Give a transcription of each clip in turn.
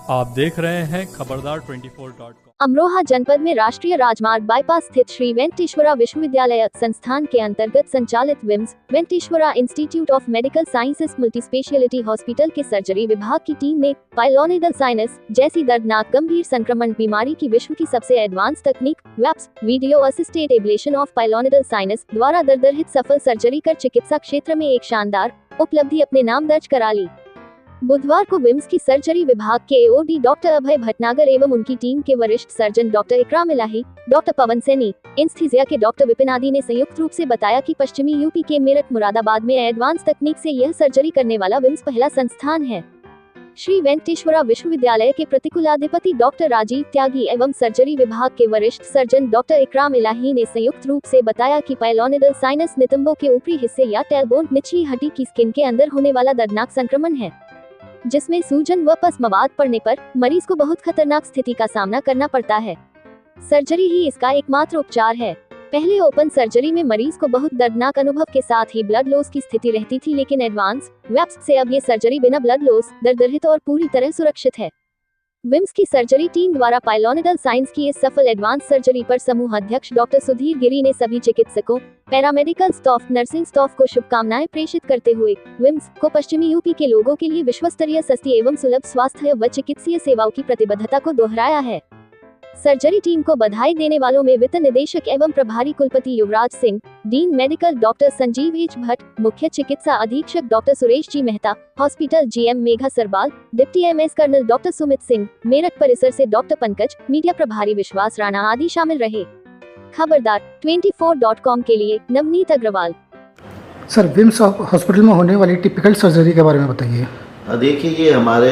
आप देख रहे हैं खबरदार 24.com। अमरोहा जनपद में राष्ट्रीय राजमार्ग बाईपास स्थित श्री वेंकटेश्वरा विश्वविद्यालय संस्थान के अंतर्गत संचालित VIMS Venkateshwara institute of medical sciences multi speciality hospital के सर्जरी विभाग की टीम ने पाइलोनेडल साइनस जैसी दर्दनाक गंभीर संक्रमण बीमारी की विश्व की सबसे एडवांस तकनीक VAAPS video assisted ablation of pilonidal sinus द्वारा दर्दरहित सफल सर्जरी कर चिकित्सा क्षेत्र में एक शानदार उपलब्धि अपने नाम दर्ज करा ली। बुधवार को विम्स की सर्जरी विभाग के एओडी डॉक्टर अभय भटनागर एवं उनकी टीम के वरिष्ठ सर्जन डॉक्टर इकराम इलाही, डॉक्टर पवन सैनी, एनेस्थीसिया के डॉक्टर विपिन आदि ने संयुक्त रूप से बताया कि पश्चिमी यूपी के मेरठ मुरादाबाद में एडवांस तकनीक से यह सर्जरी करने वाला विम्स पहला संस्थान है। श्री वेंकटेश्वरा विश्वविद्यालय के प्रतिकुलाधिपति डॉक्टर राजीव त्यागी एवं सर्जरी विभाग के वरिष्ठ सर्जन डॉक्टर इकराम इलाही ने संयुक्त रूप से बताया कि पाइलोनेडल साइनस नितंबों के ऊपरी हिस्से या टेलबोन निचली हड्डी की स्किन के अंदर होने वाला दर्दनाक संक्रमण है, जिसमें सूजन व पस मवाद पड़ने पर मरीज को बहुत खतरनाक स्थिति का सामना करना पड़ता है। सर्जरी ही इसका एकमात्र उपचार है। पहले ओपन सर्जरी में मरीज को बहुत दर्दनाक अनुभव के साथ ही ब्लड लॉस की स्थिति रहती थी, लेकिन एडवांस वैप्स से अब ये सर्जरी बिना ब्लड लॉस, दर्दरहित और पूरी तरह सुरक्षित है। विम्स की सर्जरी टीम द्वारा पाइलोनेडल साइंस की इस सफल एडवांस सर्जरी पर समूह अध्यक्ष डॉक्टर सुधीर गिरी ने सभी चिकित्सकों, पैरामेडिकल स्टाफ, नर्सिंग स्टाफ को शुभकामनाएं प्रेषित करते हुए विम्स को पश्चिमी यूपी के लोगों के लिए विश्वस्तरीय, सस्ती एवं सुलभ स्वास्थ्य व चिकित्सीय सेवाओं की प्रतिबद्धता को दोहराया है। सर्जरी टीम को बधाई देने वालों में वित्त निदेशक एवं प्रभारी कुलपति Yuvraj Singh, dean medical doctor Sanjeev H Bhatt, मुख्य चिकित्सा अधीक्षक doctor Suresh G Mehta, hospital GM Megha Sarbal, deputy MS colonel doctor Sumit Singh, Meerut परिसर से डॉक्टर पंकज, मीडिया प्रभारी विश्वास राणा आदि शामिल रहे। खबरदार 24.com के लिए नवनीत अग्रवाल। सर, विम्स हॉस्पिटल में होने वाली टिपिकल सर्जरी के बारे में बताइए। देखिए, ये हमारे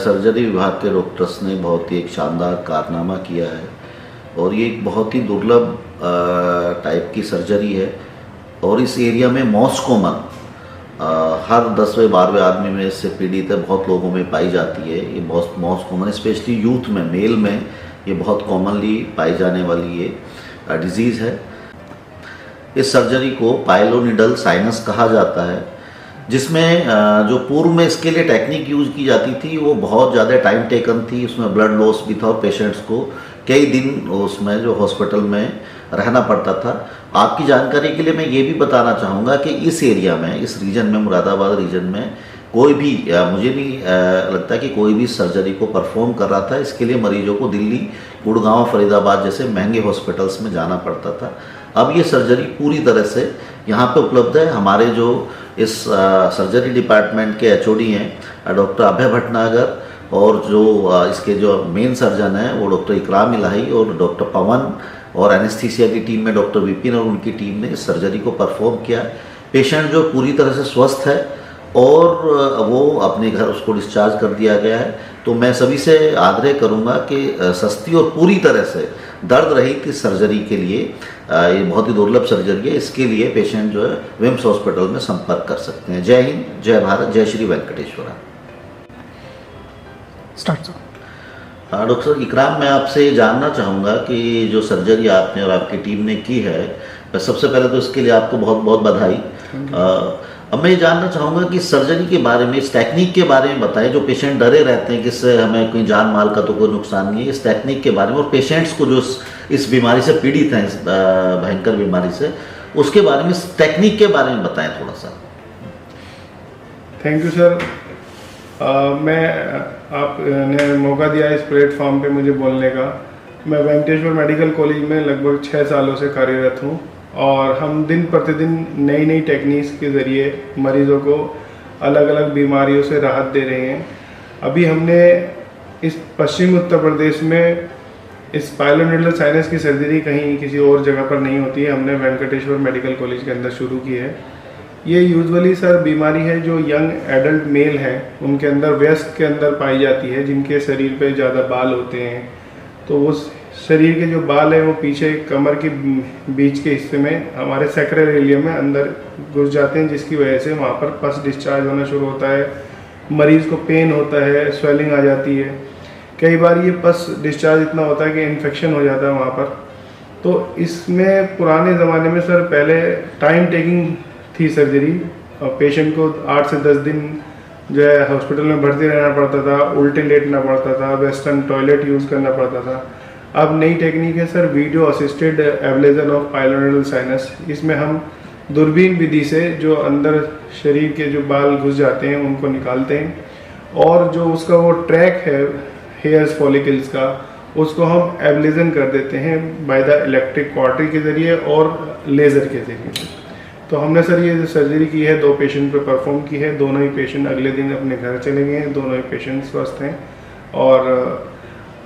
सर्जरी विभाग के डॉक्टर्स ने बहुत ही एक शानदार कारनामा किया है और ये एक बहुत ही दुर्लभ टाइप की सर्जरी है और इस एरिया में मोस्ट कॉमन हर 10वें 12वें आदमी में इससे पीड़ित है, बहुत लोगों में पाई जाती है। ये बहुत मोस्ट कॉमन, स्पेशली यूथ में, मेल में ये बहुत कॉमनली पाई जाने वाली ये डिजीज़ है। इस सर्जरी को पाइलोनेडल साइनस कहा जाता है, जिसमें जो पूर्व में इसके लिए टेक्निक यूज़ की जाती थी वो बहुत ज़्यादा टाइम टेकन थी, उसमें ब्लड लॉस भी था और पेशेंट्स को कई दिन उसमें जो हॉस्पिटल में रहना पड़ता था। आपकी जानकारी के लिए मैं ये भी बताना चाहूँगा कि इस एरिया में, इस रीजन में, मुरादाबाद रीजन में कोई भी मुझे नहीं लगता कि कोई भी सर्जरी को परफॉर्म कर रहा था। इसके लिए मरीजों को दिल्ली, गुड़गांव, फरीदाबाद जैसे महंगे हॉस्पिटल्स में जाना पड़ता था। अब ये सर्जरी पूरी तरह से यहाँ पे उपलब्ध है। हमारे जो इस सर्जरी डिपार्टमेंट के एचओडी हैं डॉक्टर अभय भटनागर और जो इसके जो मेन सर्जन हैं वो डॉक्टर इकराम इलाही और डॉक्टर पवन और एनेस्थीसिया की टीम में डॉक्टर विपिन और उनकी टीम ने इस सर्जरी को परफॉर्म किया। पेशेंट जो पूरी तरह से स्वस्थ है और वो अपने घर उसको डिस्चार्ज कर दिया गया है। तो मैं सभी से आग्रह करूंगा कि सस्ती और पूरी तरह से दर्द रहित इस सर्जरी के लिए, ये बहुत ही दुर्लभ सर्जरी है, इसके लिए पेशेंट जो है विम्स हॉस्पिटल में संपर्क कर सकते हैं। जय हिंद, जय भारत, जय श्री वेंकटेश्वरा। डॉक्टर इकराम, मैं आपसे ये जानना चाहूँगा कि जो सर्जरी आपने और आपकी टीम ने की है, सबसे पहले तो इसके लिए आपको बहुत बहुत बधाई। अब मैं ये जानना चाहूँगा कि सर्जरी के बारे में, इस टेक्निक के बारे में बताएं। जो पेशेंट डरे रहते हैं कि इससे हमें कोई जान माल का तो कोई नुकसान नहीं है, इस टेक्निक के बारे में और पेशेंट्स को जो इस बीमारी से पीड़ित हैं, इस भयंकर बीमारी से, उसके बारे में, इस टेक्निक के बारे में बताएं थोड़ा सा। Thank you sir. आपने मौका दिया इस प्लेटफॉर्म पे मुझे बोलने का। मैं वेंकटेश्वर मेडिकल कॉलेज में लगभग 6 सालों से कार्यरत हूँ और हम दिन प्रतिदिन नई नई टेक्निक्स के ज़रिए मरीज़ों को अलग अलग बीमारियों से राहत दे रहे हैं। अभी हमने इस पश्चिम उत्तर प्रदेश में इस पाइलोनेडल साइनस की सर्जरी कहीं किसी और जगह पर नहीं होती है, हमने वेंकटेश्वर मेडिकल कॉलेज के अंदर शुरू की है। ये यूजुअली सर बीमारी है जो यंग एडल्ट मेल हैं उनके अंदर, वयस्क के अंदर पाई जाती है, जिनके शरीर पे ज़्यादा बाल होते हैं। तो वो शरीर के जो बाल हैं वो पीछे कमर के बीच के हिस्से में हमारे सैक्रल एरिया में अंदर घुस जाते हैं, जिसकी वजह से वहाँ पर पस डिस्चार्ज होना शुरू होता है। मरीज़ को पेन होता है, स्वेलिंग आ जाती है। कई बार ये पस डिस्चार्ज इतना होता है कि इन्फेक्शन हो जाता है वहाँ पर। तो इसमें पुराने ज़माने में सर पहले टाइम टेकिंग थी सर्जरी, पेशेंट को 8 से 10 दिन जो है हॉस्पिटल में भर्ती रहना पड़ता था, उल्टे लेटना पड़ता था, वेस्टर्न टॉयलेट यूज़ करना पड़ता था। अब नई टेक्निक है sir video assisted ablation of pilonidal sinus. इसमें हम दूरबीन विधि से जो अंदर शरीर के जो बाल घुस जाते हैं उनको निकालते हैं, और जो उसका वो ट्रैक है हेयर्स फॉलिकल्स का, उसको हम एब्लेजन कर देते हैं बाय द इलेक्ट्रिक क्वार्टरी के ज़रिए और लेज़र के ज़रिए। तो हमने सर ये सर्जरी की है, 2 पेशेंट पे परफॉर्म की है। दोनों ही पेशेंट अगले दिन अपने घर चले गए हैं, दोनों ही पेशेंट स्वस्थ हैं, और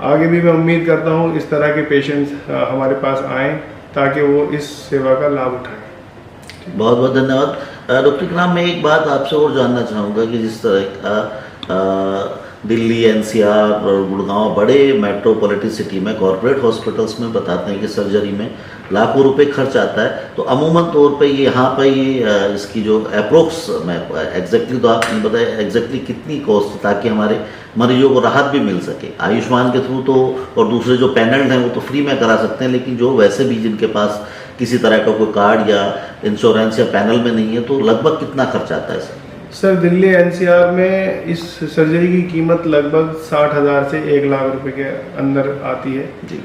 आगे भी मैं उम्मीद करता हूँ इस तरह के पेशेंट्स हमारे पास आएँ ताकि वो इस सेवा का लाभ उठाएं। बहुत बहुत धन्यवाद डॉक्टर इकराम। मैं एक बात आपसे और जानना चाहूँगा कि जिस तरह का दिल्ली, एनसीआर और गुड़गांव बड़े मेट्रोपॉलिटन सिटी में कॉर्पोरेट हॉस्पिटल्स में बताते हैं कि सर्जरी में लाखों रुपए खर्च आता है, तो अमूमन तौर पे ये यहाँ पे ये इसकी जो अप्रोक्स में एग्जैक्टली तो आप नहीं बताए एग्जैक्टली कितनी कॉस्ट, ताकि हमारे मरीजों को राहत भी मिल सके। आयुष्मान के थ्रू तो और दूसरे जो पैनल्ड हैं वो तो फ्री में करा सकते हैं, लेकिन जो वैसे भी जिनके पास किसी तरह का कोई कार्ड या इंश्योरेंस या पैनल में नहीं है, तो लगभग कितना खर्च आता है सर दिल्ली एनसीआर में इस सर्जरी की कीमत लगभग 60,000 से 1 लाख रुपए के अंदर आती है जी।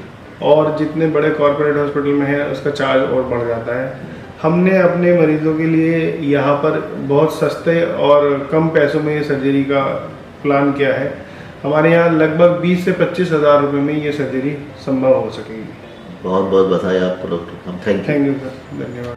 और जितने बड़े कॉर्पोरेट हॉस्पिटल में है उसका चार्ज और बढ़ जाता है। हमने अपने मरीजों के लिए यहाँ पर बहुत सस्ते और कम पैसों में ये सर्जरी का प्लान किया है। हमारे यहाँ लगभग 20 से 25,000 रुपये में ये सर्जरी संभव हो सकेगी। बहुत बहुत बधाई आपको डॉक्टर। थैंक यू सर, धन्यवाद।